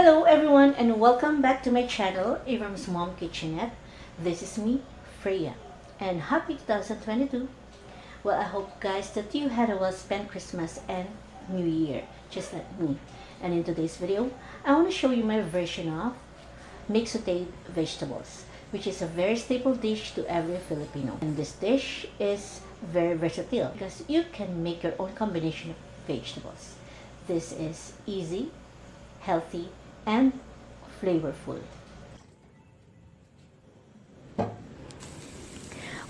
Hello everyone and welcome back to my channel, abramsmomkitchenette. This is me, Freya, and happy 2022. Well, I hope guys that you had a well spent Christmas and New Year, just like me. And in today's video, I want to show you my version of mixed vegetables, which is a very staple dish to every Filipino. And this dish is very versatile because you can make your own combination of vegetables. This is easy, healthy, and flavorful.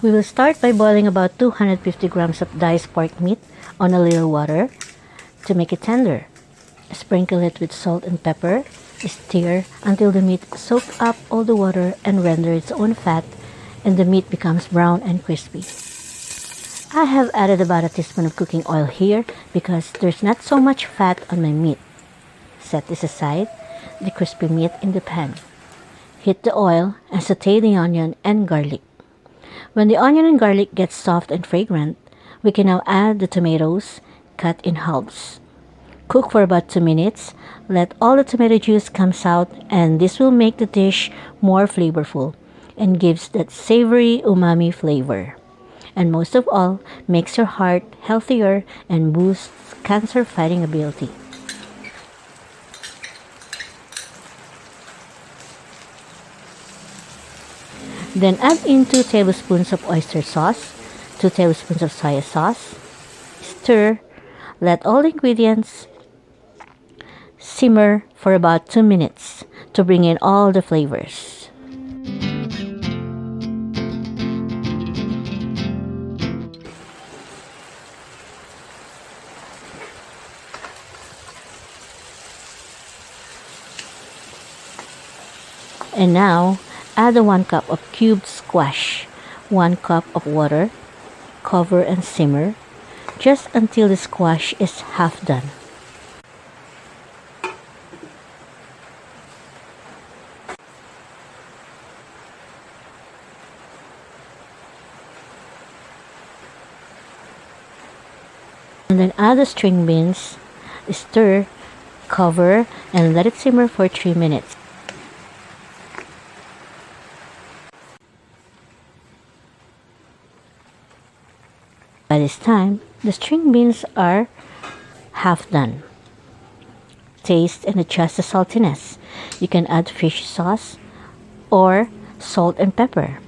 We will start by boiling about 250 grams of diced pork meat on a little water to make it tender. Sprinkle it with salt and pepper. Stir until the meat soaks up all the water and render its own fat and the meat becomes brown and crispy. I have added about a teaspoon of cooking oil here because there's not so much fat on my meat. Set this aside, the crispy meat in the pan. Heat the oil and saute the onion and garlic. When the onion and garlic get soft and fragrant, we can now add the tomatoes cut in halves. Cook for about 2 minutes. Let all the tomato juice come out, and this will make the dish more flavorful and gives that savory umami flavor. And most of all, makes your heart healthier and boosts cancer fighting ability. Then add in 2 tablespoons of oyster sauce, 2 tablespoons of soya sauce. Stir. Let all the ingredients simmer for about 2 minutes to bring in all the flavors. And now, add 1 cup of cubed squash, 1 cup of water, cover and simmer just until the squash is half done. And then add the string beans, stir, cover, and let it simmer for 3 minutes. By this time, the string beans are half done. Taste and adjust the saltiness. You can add fish sauce or salt and pepper.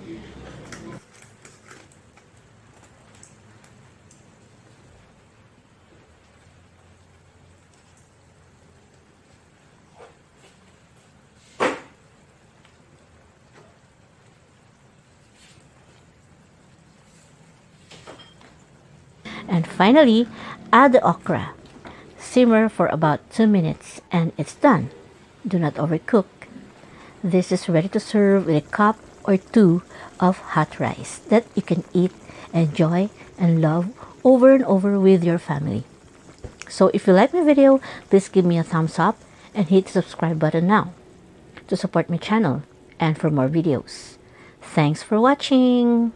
And finally, add the okra. Simmer for about 2 minutes and it's done. Do not overcook. This is ready to serve with a cup or 2 of hot rice that you can eat, enjoy, and love over and over with your family. So if you like my video, please give me a thumbs up and hit the subscribe button now to support my channel and for more videos. Thanks for watching.